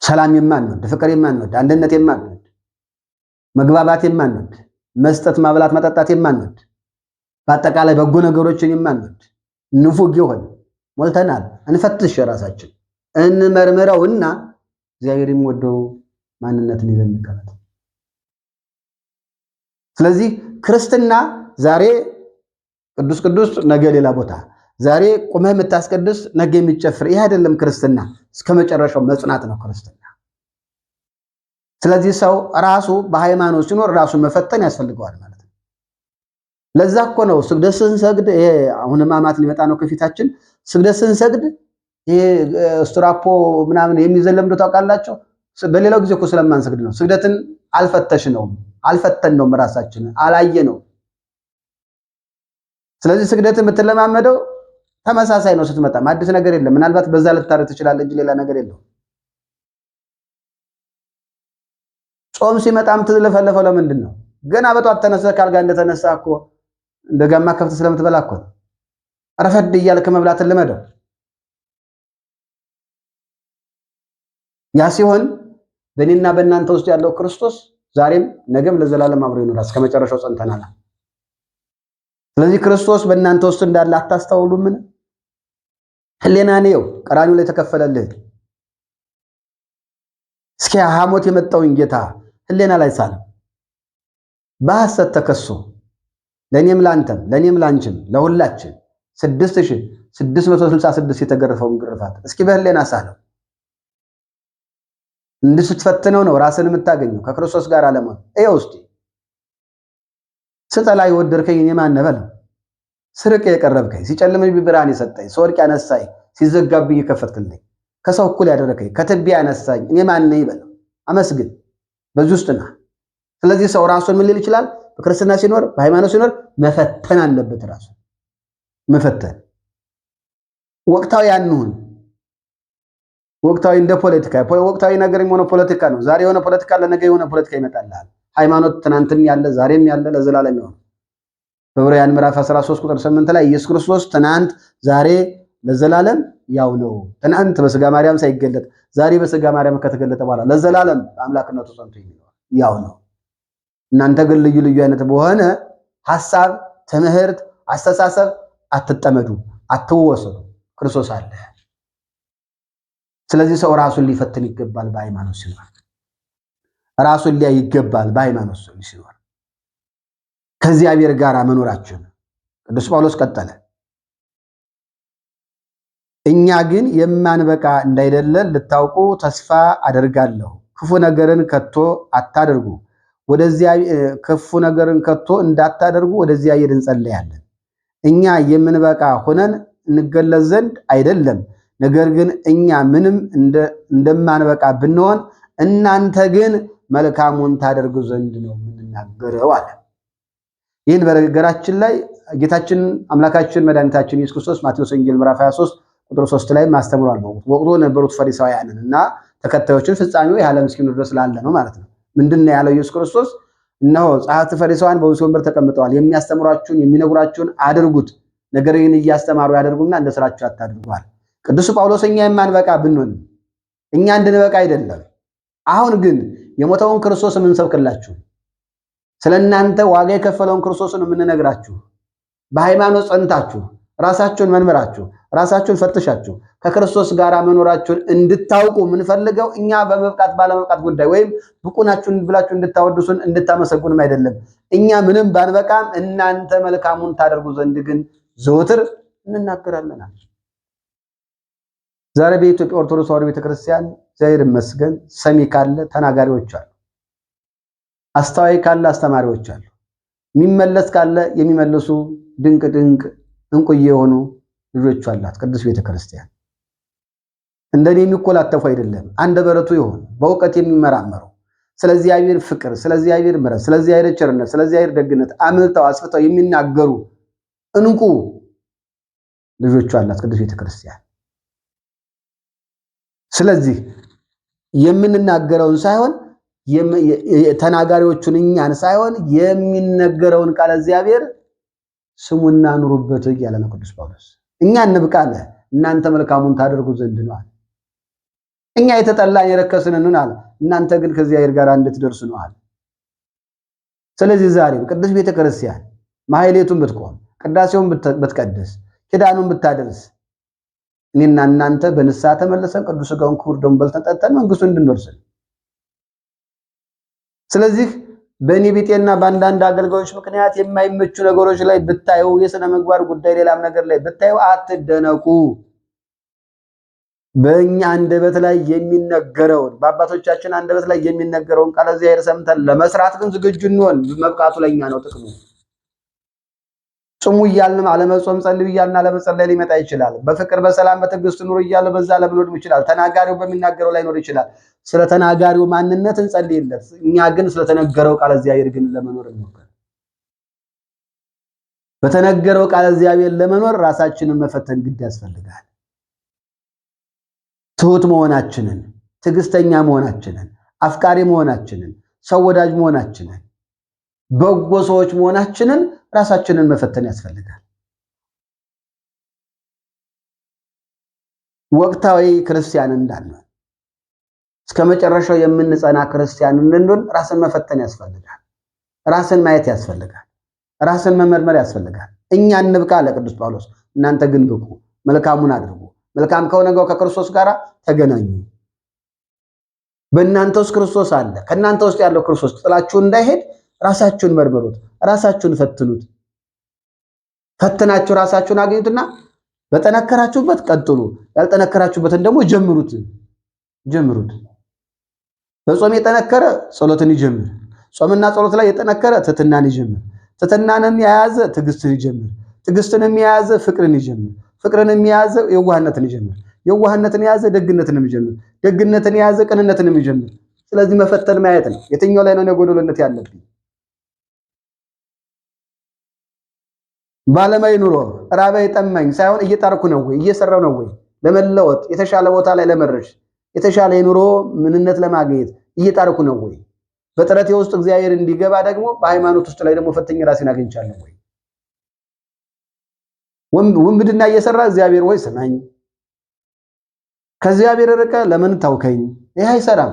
ሰላም የማንወድ፣ ፍቅር የማንወድ፣ አንድነት የማንወድ፣ መግባባት የማንወድ፣ መስጠት ማብላት መጠጣት የማንወድ፣ በአጠቃላይ በጎ ነገሮችን የማንወድ ንፉግ ይሆን ሞልተናል። እንፈትሽ፣ ራሳችን እንመርምረውና እግዚአብሔር የሚወደው ማንነትን ይዘን እንቀመጥ። ስለዚህ ክርስትና ዛሬ ቅዱስ ቅዱስ ነገ ሌላ ቦታ፣ ዛሬ ቁመህ የምታስቀድስ ነገ የሚጨፍር ይህ አይደለም ክርስትና። እስከ መጨረሻው መጽናት ነው ክርስትና። ስለዚህ ሰው ራሱ በሃይማኖት ሲኖር ራሱን መፈተን ያስፈልገዋል ማለት ነው። ለዛ እኮ ነው ስግደት ስንሰግድ፣ ይሄ አሁን ሕማማት ሊመጣ ነው ከፊታችን። ስግደት ስንሰግድ ይሄ ስትራፖ ምናምን የሚዘለምዶ ታውቃላችሁ። በሌላው ጊዜ እኮ ስለማንሰግድ ነው። ስግደትን አልፈተነውም፣ ራሳችን አላየነው። ስለዚህ ስግደትን የምትለማመደው ተመሳሳይ ነው። ስትመጣም አዲስ ነገር የለም። ምናልባት በዛ ልታረግ ትችላለህ እንጂ ሌላ ነገር የለው። ጾም ሲመጣም ትለፈለፈው ለምንድን ነው? ገና በጧት ተነስተህ ካልጋ እንደተነሳ እኮ እንደጋማ ከብት ስለምትበላ እኮ ረፈድ እያልክ መብላትን ልመደው። ያ ሲሆን በእኔና በእናንተ ውስጥ ያለው ክርስቶስ ዛሬም ነገም ለዘላለም አብሮ ይኖራል። እስከ መጨረሻው ጸንተናል። ስለዚህ ክርስቶስ በእናንተ ውስጥ እንዳለ አታስተውሉምን? ህሊናን ይኸው ቀራንዮ ላይ ተከፈለልህ። እስኪ ሐሞት የመጣውን ጌታ ህሊና ላይ ሳለ በሐሰት ተከሶ ለኔም ላንተም ለኔም ላንቺም ለሁላችን 6666 የተገረፈውን ግርፋት እስኪ በህሊና ሳለው እንድትፈትነው ነው ራስን የምታገኘው ከክርስቶስ ጋር አለመሆን። ይኸው እስቲ ስጠላ የወደድከኝ እኔ ማን ነኝ? ስርቅ የቀረብከኝ፣ ሲጨልምብኝ ብርሃን የሰጠኝ፣ ስወድቅ ያነሳኝ፣ ሲዘጋብኝ የከፈትክልኝ፣ ከሰው እኩል ያደረከኝ፣ ከትቢያ ያነሳኝ እኔ ማን ነኝ በለው። አመስግን። በዚህ ውስጥ ና። ስለዚህ ሰው ራሱን ምን ሊል ይችላል? በክርስትና ሲኖር በሃይማኖት ሲኖር መፈተን አለበት። ራሱ መፈተን ወቅታዊ አንሁን። ወቅታዊ እንደ ፖለቲካ ወቅታዊ ነገር የሆነ ፖለቲካ ነው። ዛሬ የሆነ ፖለቲካ ለነገ የሆነ ፖለቲካ ይመጣልሃል። ሃይማኖት ትናንትም ያለ ዛሬም ያለ ለዘላለም ይሆን። በዕብራውያን ምዕራፍ 13 ቁጥር 8 ላይ ኢየሱስ ክርስቶስ ትናንት ዛሬ ለዘላለም ያው ነው። ትናንት በስጋ ማርያም ሳይገለጥ ዛሬ በስጋ ማርያም ከተገለጠ በኋላ ለዘላለም አምላክነቱ ጸንቶ ይኖራል። ያው ነው። እናንተ ግን ልዩ ልዩ አይነት በሆነ ሐሳብ፣ ትምህርት፣ አስተሳሰብ አትጠመዱ፣ አትወሰዱ። ክርስቶስ አለ። ስለዚህ ሰው ራሱን ሊፈትን ይገባል። በሃይማኖት ሲኖር ራሱን ሊያይ ይገባል። በሃይማኖት ሲኖር ከእግዚአብሔር ጋር መኖራችን። ቅዱስ ጳውሎስ ቀጠለ፣ እኛ ግን የማንበቃ እንዳይደለን ልታውቁ ተስፋ አደርጋለሁ። ክፉ ነገርን ከቶ አታደርጉ፣ ክፉ ነገርን ከቶ እንዳታደርጉ ወደ እግዚአብሔር እንጸልያለን። እኛ የምንበቃ ሆነን እንገለጽ ዘንድ አይደለም፣ ነገር ግን እኛ ምንም እንደማንበቃ ብንሆን እናንተ ግን መልካሙን ታደርጉ ዘንድ ነው የምንናገረው አለ። ይህን በነገራችን ላይ ጌታችን አምላካችን መድኃኒታችን ኢየሱስ ክርስቶስ ማቴዎስ ወንጌል ምዕራፍ 23 ቁጥር 3 ላይ ማስተምሯል። ወቅቱ የነበሩት ፈሪሳውያንን እና ተከታዮችን ፍጻሜው የዓለም እስኪኖር ድረስ ላለ ነው ማለት ነው። ምንድነው ያለው ኢየሱስ ክርስቶስ? እነሆ ጸሐፍት ፈሪሳውያን በሙሴ ወንበር ተቀምጠዋል። የሚያስተምሯችሁን የሚነግሯችሁን አድርጉት፣ ነገር ግን እያስተማሩ ያደርጉና እንደ ስራችሁ አታድርጓል። ቅዱስ ጳውሎስ እኛ የማንበቃ ብንሆን እኛ እንድንበቃ አይደለም። አሁን ግን የሞተውን ክርስቶስ የምንሰብክላችሁ ስለናንተ ዋጋ የከፈለውን ክርስቶስን የምንነግራችሁ በሃይማኖት ጸንታችሁ ራሳችሁን መንመራችሁ ራሳችሁን ፈትሻችሁ ከክርስቶስ ጋር መኖራችሁን እንድታውቁ የምንፈልገው እኛ በመብቃት ባለመብቃት ጉዳይ ወይም ብቁናችሁን ብላችሁ እንድታወድሱን እንድታመሰግኑም አይደለም። እኛ ምንም ባንበቃም እናንተ መልካሙን ታደርጉ ዘንድ ግን ዘወትር እንናገራለን። ዛሬ በኢትዮጵያ ኦርቶዶክስ ተዋሕዶ ቤተክርስቲያን እግዚአብሔር ይመስገን ሰሚ ካለ ተናጋሪዎች አሉ፣ አስተዋይ ካለ አስተማሪዎች አሉ፣ የሚመለስ ካለ የሚመልሱ ድንቅ ድንቅ እንቁዬ የሆኑ ልጆች አላት ቅዱስ ቤተክርስቲያን። እንደኔ የሚኮላተፉ አይደለም፣ አንደበቱ ይሆን በእውቀት የሚመራመሩ ስለ እግዚአብሔር ፍቅር፣ ስለ እግዚአብሔር ምሕረት፣ ስለ እግዚአብሔር ቸርነት፣ ስለ እግዚአብሔር ደግነት አምልተው አስፍተው የሚናገሩ እንቁ ልጆች አላት ቅዱስ ቤተክርስቲያን። ስለዚህ የምንናገረውን ሳይሆን ተናጋሪዎቹን እኛን ሳይሆን የሚነገረውን ቃል እግዚአብሔር ስሙና ኑሩበት እያለ ነው ቅዱስ ጳውሎስ። እኛ እንብቃለ እናንተ መልካሙን ታደርጉ ዘንድ ነው አለ። እኛ የተጠላን የረከስን ነን አለ። እናንተ ግን ከእግዚአብሔር ጋር እንድትደርሱ ነው አለ። ስለዚህ ዛሬም ቅዱስ ቤተክርስቲያን ማህሌቱን ብትቆም፣ ቅዳሴውን ብትቀድስ፣ ኪዳኑን ብታደርስ እኔና እናንተ በንስሐ ተመለሰን ቅዱስ ሥጋውን ክቡር ደሙን በልተን ጠጥተን መንግስቱን እንድንወርስ። ስለዚህ በእኔ ቢጤና በአንዳንድ አገልጋዮች ምክንያት የማይመቹ ነገሮች ላይ ብታዩ፣ የሥነ ምግባር ጉዳይ ሌላም ነገር ላይ ብታዩ አትደነቁ። በእኛ አንደበት ላይ የሚነገረውን በአባቶቻችን አንደበት ላይ የሚነገረውን ቃል እግዚአብሔር ሰምተን ለመስራት ግን ዝግጁ እንሆን። መብቃቱ ለኛ ነው ጥቅሙ። ጾሙ እያልን አለመጾም፣ ጸልዩ እያልን አለመጸለይ ሊመጣ ይችላል። በፍቅር በሰላም በትዕግስት ኑሩ እያለ በዛ ለምንወድም ይችላል። ተናጋሪው በሚናገረው ላይ ኖር ይችላል። ስለ ተናጋሪው ማንነት እንጸልይለት። እኛ ግን ስለተነገረው ቃል እግዚአብሔር ግን ለመኖር እንሞክር። በተነገረው ቃል እግዚአብሔር ለመኖር ራሳችንን መፈተን ግድ ያስፈልጋል። ትሁት መሆናችንን፣ ትዕግስተኛ መሆናችንን፣ አፍቃሪ መሆናችንን፣ ሰው ወዳጅ መሆናችንን፣ በጎ ሰዎች መሆናችንን ራሳችንን መፈተን ያስፈልጋል። ወቅታዊ ክርስቲያን እንዳንሆን እስከ መጨረሻው የምንጸና ክርስቲያን እንድንሆን ራስን መፈተን ያስፈልጋል። ራስን ማየት ያስፈልጋል። ራስን መመርመር ያስፈልጋል። እኛ እንብቃ አለ ቅዱስ ጳውሎስ። እናንተ ግን ብቁ፣ መልካሙን አድርጉ። መልካም ከሆነው ከክርስቶስ ጋር ተገናኙ። በእናንተ ውስጥ ክርስቶስ አለ። ከእናንተ ውስጥ ያለው ክርስቶስ ጥላችሁ እንዳይሄድ ራሳችሁን መርምሩት፣ ራሳችሁን ፈትኑት። ፈትናችሁ ራሳችሁን አግኙትና በጠነከራችሁበት ቀጥሉ፣ ያልጠነከራችሁበትን ደግሞ ጀምሩት። በጾም የጠነከረ ጸሎትን ይጀምር። ጾምና ጸሎት ላይ የጠነከረ ትሕትናን ይጀምር። ትሕትናንም የያዘ ትዕግስትን ይጀምር። ትዕግስትንም የያዘ ፍቅርን ይጀምር። ፍቅርንም የያዘ የዋህነትን ይጀምር። የዋህነትን የያዘ ደግነትንም ይጀምር። ደግነትን የያዘ ቅንነትንም ይጀምር። ስለዚህ መፈተን ማየት ነው። የትኛው ላይ ነው የጎደሎነት ያለብኝ? ባለማይ ኑሮ ራበይ ጠማኝ ሳይሆን እየጣርኩ ነው ወይ? እየሰራው ነው ወይ? ለመለወጥ የተሻለ ቦታ ላይ ለመድረስ የተሻለ የኑሮ ምንነት ለማግኘት እየጣርኩ ነው ወይ? በጥረቴ ውስጥ እግዚአብሔር እንዲገባ ደግሞ በሃይማኖት ውስጥ ላይ ደግሞ ፈተኝ ራሴን አግኝቻለሁ ወይ? ወንብድና እየሰራ እግዚአብሔር ወይ ስማኝ፣ ከእግዚአብሔር ርቀ ለምን ታውከኝ? ይሄ አይሰራም።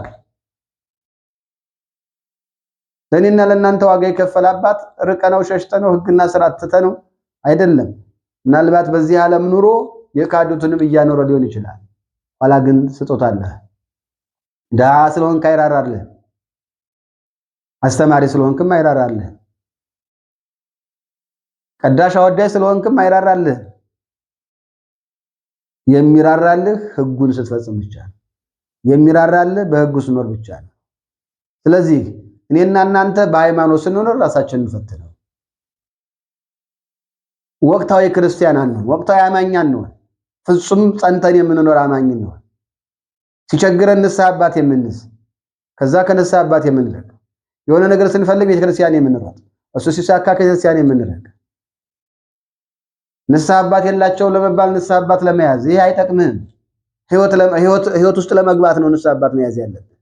ለእኔና ለእናንተ ዋጋ የከፈላባት ርቀነው ሸሽተነው ሕግና ስርዓት ትተነው አይደለም። ምናልባት በዚህ ዓለም ኑሮ የካዱትንም እያኖረ ሊሆን ይችላል። ኋላ ግን ስጦታ አለ። ድሃ ስለሆንክ አይራራልህ። አስተማሪ ስለሆንክም አይራራልህ። ቀዳሽ አወዳይ ስለሆንክም አይራራልህ። የሚራራልህ ሕጉን ስትፈጽም ብቻ ነው። የሚራራልህ በሕጉ ስትኖር ብቻ ነው። ስለዚህ እኔና እናንተ በሃይማኖት ስንኖር ራሳችንን እንፈትነው። ወቅታዊ ክርስቲያን አንሆን፣ ወቅታዊ አማኝ አንሆን። ፍጹም ጸንተን የምንኖር አማኝ ነው። ሲቸግረን ንስሐ አባት የምንስ፣ ከዛ ከንስሐ አባት የምንለቅ፣ የሆነ ነገር ስንፈልግ ቤተክርስቲያን የምንሮጥ፣ እሱ ሲሳካ ከቤተክርስቲያን የምንረግ፣ ንስሐ አባት የላቸው ለመባል ንስሐ አባት ለመያዝ ይሄ አይጠቅምህም። ህይወት ውስጥ ለመግባት ነው ንስሐ አባት መያዝ ያለብን።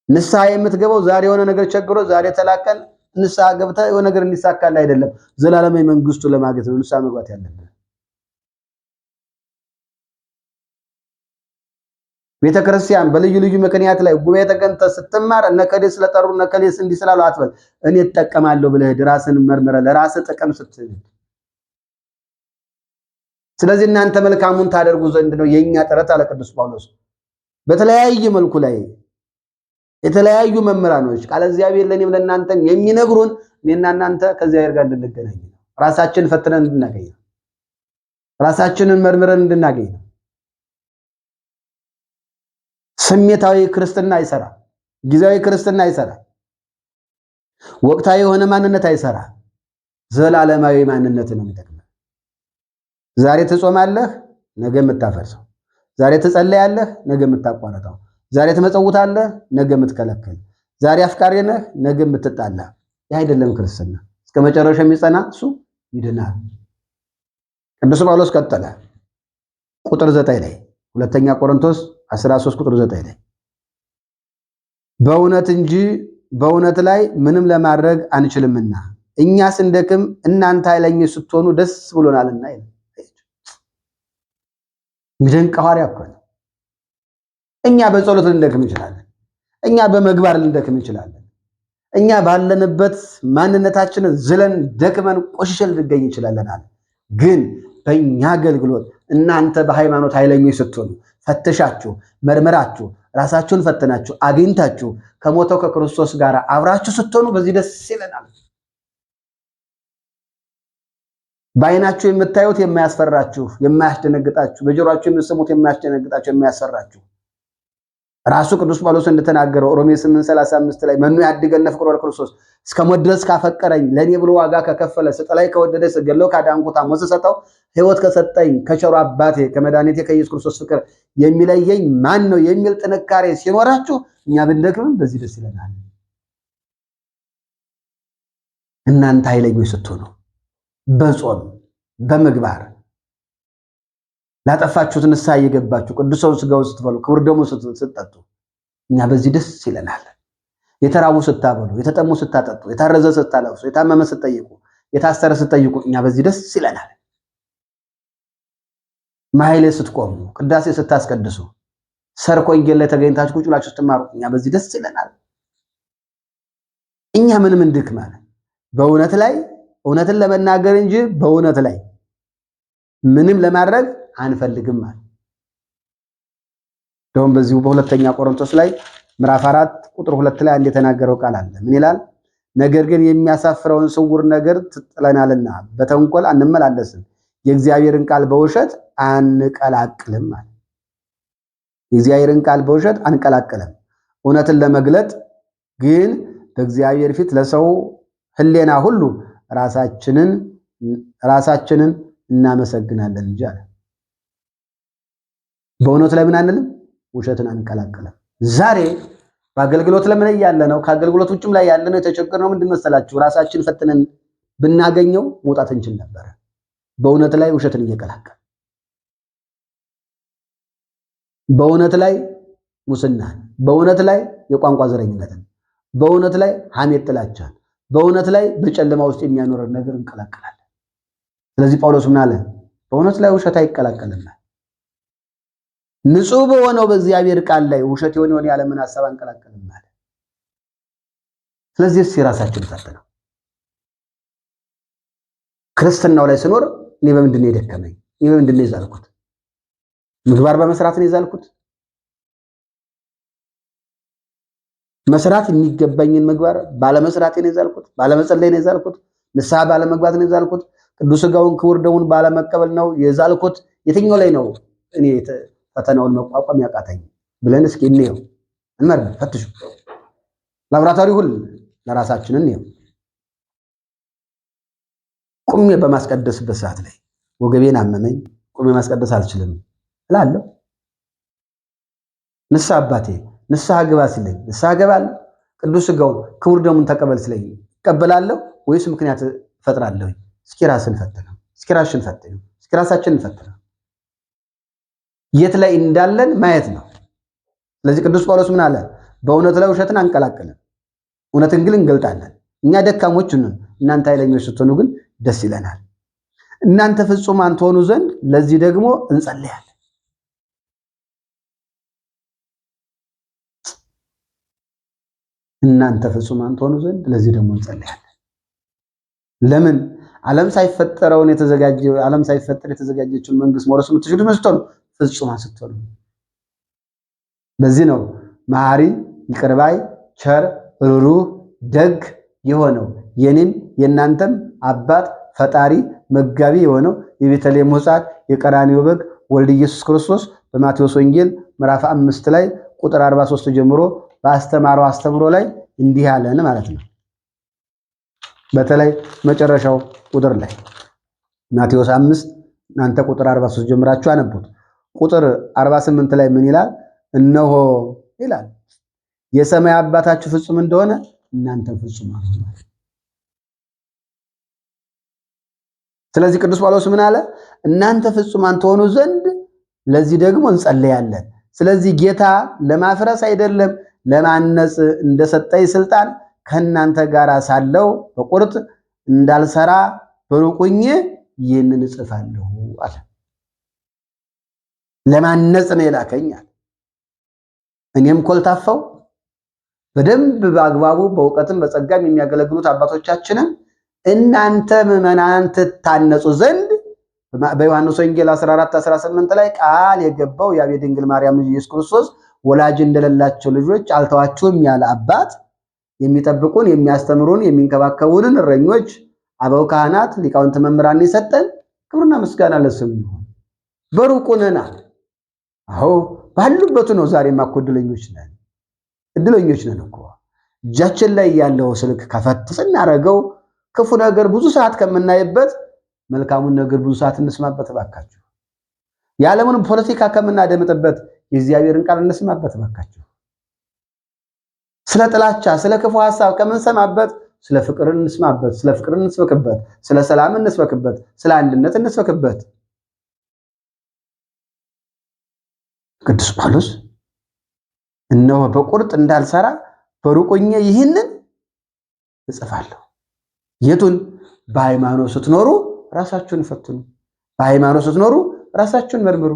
ንስሐ የምትገባው ዛሬ የሆነ ነገር ቸግሮ ዛሬ ተላቀን ንስሐ ገብተህ የሆነ ነገር እንዲሳካልህ አይደለም፣ ዘላለማዊ መንግስቱ ለማግኘት ነው ንስሐ መግባት ያለብን። ቤተክርስቲያን በልዩ ልዩ ምክንያት ላይ ጉባኤ ተገንተህ ስትማር እነከሌ ስለጠሩ እነከሌስ እንዲህ ስላሉ አትበል። እኔ እጠቀማለሁ ብለህ ራስን መርምረህ ለራስህ ጥቅም ስትል። ስለዚህ እናንተ መልካሙን ታደርጉ ዘንድ ነው የኛ ጥረት አለ ቅዱስ ጳውሎስ። በተለያየ መልኩ ላይ የተለያዩ መምህራኖች ቃለ እግዚአብሔር ለኔም ለእናንተም የሚነግሩን እኔና እናንተ ከእግዚአብሔር ጋር እንድንገናኝ ነው። ራሳችንን ፈትነን እንድናገኝ ነው። ራሳችንን መርምረን እንድናገኝ ነው። ስሜታዊ ክርስትና አይሰራ፣ ጊዜያዊ ክርስትና አይሰራ፣ ወቅታዊ የሆነ ማንነት አይሰራ። ዘላለማዊ ማንነት ነው የሚጠቅመው። ዛሬ ትጾማለህ፣ ነገ የምታፈርሰው። ዛሬ ትጸልያለህ፣ ነገ የምታቋርጠው። ዛሬ ትመጸውታለህ፣ ነገ የምትከለከል። ዛሬ አፍቃሪ ነህ፣ ነገ የምትጣላ። ይህ አይደለም ክርስትና። እስከ መጨረሻ የሚጸና እሱ ይድናል። ቅዱስ ጳውሎስ ቀጠለ ቁጥር 9 ላይ ሁለተኛ ቆሮንቶስ 13 ቁጥር 9 ላይ በእውነት እንጂ በእውነት ላይ ምንም ለማድረግ አንችልምና እኛ ስንደክም እናንተ ኃይለኞች ስትሆኑ ደስ ብሎናልና ይላል። ምድን ሐዋርያ እኮ ነው። እኛ በጸሎት ልንደክም እንችላለን። እኛ በመግባር ልንደክም እንችላለን። እኛ ባለንበት ማንነታችንን ዝለን ደክመን ቆሽሸን ልንገኝ እንችላለን አለ። ግን በእኛ አገልግሎት እናንተ በሃይማኖት ኃይለኞች ስትሆኑ ፈትሻችሁ መርምራችሁ ራሳችሁን ፈትናችሁ አግኝታችሁ ከሞተው ከክርስቶስ ጋር አብራችሁ ስትሆኑ በዚህ ደስ ይለናል። በዓይናችሁ የምታዩት የማያስፈራችሁ የማያስደነግጣችሁ፣ በጆሮአችሁ የምትሰሙት የማያስደነግጣችሁ የማያስፈራችሁ ራሱ ቅዱስ ጳውሎስ እንደተናገረው ሮሜ 8:35 ላይ መኑ ያድገነ ፍቅሮ ለክርስቶስ እስከ ሞት ድረስ ካፈቀረኝ ለኔ ብሎ ዋጋ ከከፈለ ስጠላይ ከወደደ ስገለው ካዳንኩት ሞት ሰጠው ሕይወት ከሰጠኝ ከቸሩ አባቴ ከመድኃኒቴ ከኢየሱስ ክርስቶስ ፍቅር የሚለየኝ ማን ነው የሚል ጥንካሬ ሲኖራችሁ እኛ ብንደክምም በዚህ ደስ ይለናል። እናንተ ኃይለኞች ስትሆኑ በጾም በምግባር ላጠፋችሁት ንስሐ እየገባችሁ ቅዱሳውን ሥጋውን ስትበሉ ክቡር ደሙን ስትጠጡ እኛ በዚህ ደስ ይለናል። የተራቡ ስታበሉ፣ የተጠሙ ስታጠጡ፣ የታረዘ ስታለብሱ፣ የታመመ ስትጠይቁ፣ የታሰረ ስትጠይቁ እኛ በዚህ ደስ ይለናል። ማህሌ ስትቆሙ፣ ቅዳሴ ስታስቀድሱ፣ ሰርክ ወንጌል ላይ ተገኝታችሁ ቁጭ ብላችሁ ስትማሩ እኛ በዚህ ደስ ይለናል። እኛ ምንም እንድክማል በእውነት ላይ እውነትን ለመናገር እንጂ በእውነት ላይ ምንም ለማድረግ አንፈልግም ማለት ደም በዚሁ በሁለተኛ ቆሮንቶስ ላይ ምዕራፍ 4 ቁጥር 2 ላይ አንድ የተናገረው ቃል አለ። ምን ይላል? ነገር ግን የሚያሳፍረውን ስውር ነገር ትጥለናልና በተንኮል አንመላለስም፣ የእግዚአብሔርን ቃል በውሸት አንቀላቅልም ማለት። የእግዚአብሔርን ቃል በውሸት አንቀላቅልም። እውነትን ለመግለጥ ግን በእግዚአብሔር ፊት ለሰው ሕሊና ሁሉ ራሳችንን እናመሰግናለን እንጂ አለ። በእውነት ላይ ምን አንልም፣ ውሸትን አንቀላቀለም። ዛሬ በአገልግሎት ለምን ያለነው ከአገልግሎት ውጭም ላይ ያለነው የተቸገርነው ምንድን መሰላችሁ? ራሳችን ፈትነን ብናገኘው መውጣት እንችል ነበር። በእውነት ላይ ውሸትን እየቀላቀል፣ በእውነት ላይ ሙስናን፣ በእውነት ላይ የቋንቋ ዘረኝነትን፣ በእውነት ላይ ሐሜት ጥላቻን፣ በእውነት ላይ በጨለማ ውስጥ የሚያኖረን ነገር እንቀላቀላለን። ስለዚህ ጳውሎስ ምን አለ? በእውነት ላይ ውሸት አይቀላቀልም። ንጹህ በሆነው በእግዚአብሔር ቃል ላይ ውሸት የሆነ ያለምን ሐሳብ አንቀላቀልም ማለት። ስለዚህ ራሳችን ፈትነው ክርስትናው ላይ ስኖር እኔ በምንድን ነው የደከመኝ? እኔ በምንድን ነው የዛልኩት? ምግባር በመስራት ነው የዛልኩት? መስራት የሚገባኝን ምግባር ባለመስራት ነው የዛልኩት? ባለመጸለይ ነው የዛልኩት? ንስሐ ባለመግባት ነው የዛልኩት? ቅዱስ ሥጋውን ክቡር ደሙን ባለመቀበል ነው የዛልኩት? የትኛው ላይ ነው እኔ ፈተናውን መቋቋም ያቃተኝ ብለን እስኪ እንየው፣ እንመርምር፣ ፈትሹ። ላብራቶሪ ሁሉ ለራሳችን እንየው። ቁሜ በማስቀደስበት ሰዓት ላይ ወገቤን አመመኝ፣ ቁሜ ማስቀደስ አልችልም እላለሁ። ንስሐ አባቴ ንስሐ ግባ ሲለኝ ንስሐ ገባለሁ። ቅዱስ ሥጋውን ክቡር ደሙን ተቀበል ሲለኝ እቀበላለሁ ወይስ ምክንያት እፈጥራለሁ? እስኪ ራስን ፈትነው፣ እስኪ ራስሽን ፈትነው፣ እስኪ ራሳችንን ፈትነው የት ላይ እንዳለን ማየት ነው። ስለዚህ ቅዱስ ጳውሎስ ምን አለ? በእውነት ላይ ውሸትን አንቀላቅልም፣ እውነትን ግን እንገልጣለን። እኛ ደካሞች ነን፣ እናንተ ኃይለኞች ስትሆኑ ግን ደስ ይለናል። እናንተ ፍጹማን ትሆኑ ዘንድ ለዚህ ደግሞ እንጸልያለን። እናንተ ፍጹማን ትሆኑ ዘንድ ለዚህ ደግሞ እንጸልያለን። ለምን? ዓለም ሳይፈጠር የተዘጋጀችውን መንግስት መውረስ የምትችሉ ስትሆኑ ፍጹማን ስትሆኑ። በዚህ ነው መሐሪ ይቅር ባይ ቸር ሩሩህ ደግ የሆነው የኔም የእናንተም አባት ፈጣሪ መጋቢ የሆነው የቤተልሔም ሕፃን የቀራንዮ በግ ወልድ ኢየሱስ ክርስቶስ በማቴዎስ ወንጌል ምዕራፍ 5 ላይ ቁጥር 43 ጀምሮ በአስተማረው አስተምሮ ላይ እንዲህ ያለን ማለት ነው። በተለይ መጨረሻው ቁጥር ላይ ማቴዎስ 5 እናንተ ቁጥር 43 ጀምራችሁ አነቡት። ቁጥር 48 ላይ ምን ይላል? እነሆ ይላል የሰማይ አባታችሁ ፍጹም እንደሆነ እናንተ ፍጹማን ሁኑ። ስለዚህ ቅዱስ ጳውሎስ ምን አለ? እናንተ ፍጹማን ትሆኑ ዘንድ ለዚህ ደግሞ እንጸልያለን። ስለዚህ ጌታ ለማፍረስ አይደለም ለማነጽ እንደሰጠኝ ስልጣን ከእናንተ ጋር ሳለው በቁርጥ እንዳልሰራ በሩቁኝ ይህንን እጽፋለሁ አለ። ለማነጽ ነው የላከኛል። እኔም ኮልታፋው በደንብ በአግባቡ በእውቀትም በጸጋም የሚያገለግሉት አባቶቻችንን እናንተ ምዕመናን ትታነጹ ዘንድ በዮሐንስ ወንጌል 14:18 ላይ ቃል የገባው የአብ ድንግል ማርያም ኢየሱስ ክርስቶስ ወላጅ እንደሌላቸው ልጆች አልተዋችሁም ያለ አባት የሚጠብቁን የሚያስተምሩን የሚንከባከቡን እረኞች አበው ካህናት ሊቃውንት መምህራን የሰጠን ክብርና ምስጋና ለስሙ ይሁን። በሩቁ ነን። አዎ ባሉበት ነው። ዛሬማ እኮ እድለኞች ነን እኮ። እጃችን ላይ ያለው ስልክ ከፈት ስናረገው ክፉ ነገር ብዙ ሰዓት ከምናይበት መልካሙን ነገር ብዙ ሰዓት እንስማበት ባካችሁ። የዓለምን ፖለቲካ ከምናደምጥበት የእግዚአብሔርን ቃል እንስማበት ባካችሁ። ስለ ጥላቻ ስለ ክፉ ሐሳብ ከምንሰማበት ስለ ፍቅር እንስማበት፣ ስለ ፍቅር እንስበክበት፣ ስለ ሰላም እንስበክበት፣ ስለ አንድነት እንስበክበት። ቅዱስ ጳውሎስ እነሆ በቁርጥ እንዳልሰራ በሩቁኝ ይህንን እጽፋለሁ። የቱን? በሃይማኖት ስትኖሩ ራሳችሁን ፈትኑ፣ በሃይማኖት ስትኖሩ ራሳችሁን መርምሩ።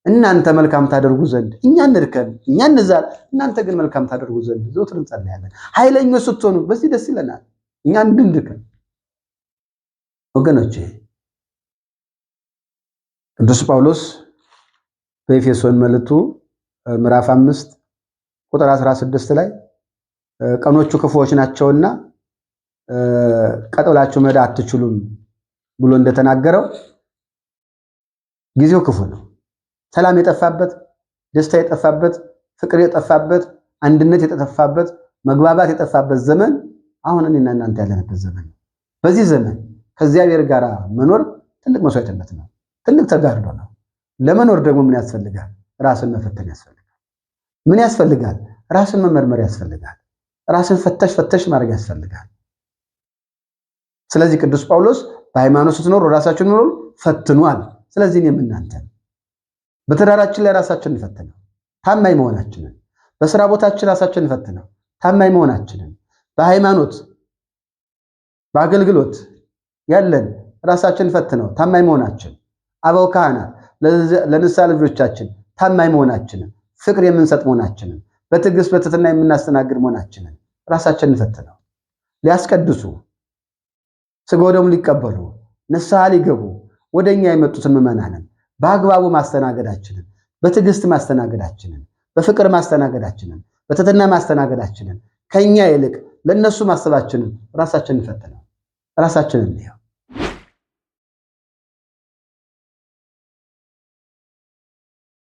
እናንተ መልካም ታደርጉ ዘንድ እኛ እንድከም እኛ እንዛል፣ እናንተ ግን መልካም ታደርጉ ዘንድ ዘወትር እንጸልያለን። ኃይለኞች ስትሆኑ በዚህ ደስ ይለናል፣ እኛ እንድንድከም። ወገኖቼ ቅዱስ ጳውሎስ በኤፌሶን መልእክቱ ምዕራፍ 5 ቁጥር 16 ላይ ቀኖቹ ክፉዎች ናቸውና ቀጥ ብላችሁ መሄድ አትችሉም ብሎ እንደተናገረው ጊዜው ክፉ ነው። ሰላም የጠፋበት፣ ደስታ የጠፋበት፣ ፍቅር የጠፋበት፣ አንድነት የጠፋበት፣ መግባባት የጠፋበት ዘመን አሁን እኔና እናንተ ያለንበት ዘመን ነው። በዚህ ዘመን ከእግዚአብሔር ጋር መኖር ትልቅ መስዋዕትነት ነው፣ ትልቅ ተጋድሎ ነው። ለመኖር ደግሞ ምን ያስፈልጋል? ራስን መፈተን ያስፈልጋል። ምን ያስፈልጋል? ራስን መመርመር ያስፈልጋል። ራስን ፈተሽ ማድረግ ያስፈልጋል። ስለዚህ ቅዱስ ጳውሎስ በሃይማኖት ስትኖሩ ራሳችሁን ኑሩ ፈትኗል። ስለዚህ እኔም እናንተን በትዳራችን ላይ ራሳችንን እንፈትነው ታማኝ መሆናችንን፣ በስራ ቦታችን ራሳችንን እንፈትነው ታማኝ መሆናችንን፣ በሃይማኖት በአገልግሎት ያለን ራሳችንን ፈትነው ታማኝ መሆናችን፣ አበው ካህናት ለንስሐ ልጆቻችን ታማኝ መሆናችንን፣ ፍቅር የምንሰጥ መሆናችንን፣ በትዕግስት በትህትና የምናስተናግድ መሆናችንን ራሳችንን ፈትነው ሊያስቀድሱ ስጋው ደሙ ሊቀበሉ ንስሐ ሊገቡ ወደኛ የመጡትን ምዕመናንን በአግባቡ ማስተናገዳችንን፣ በትዕግስት ማስተናገዳችንን፣ በፍቅር ማስተናገዳችንን፣ በትህትና ማስተናገዳችንን ከኛ ይልቅ ለነሱ ማሰባችንን ራሳችንን ፈትነው ራሳችንን እንየው።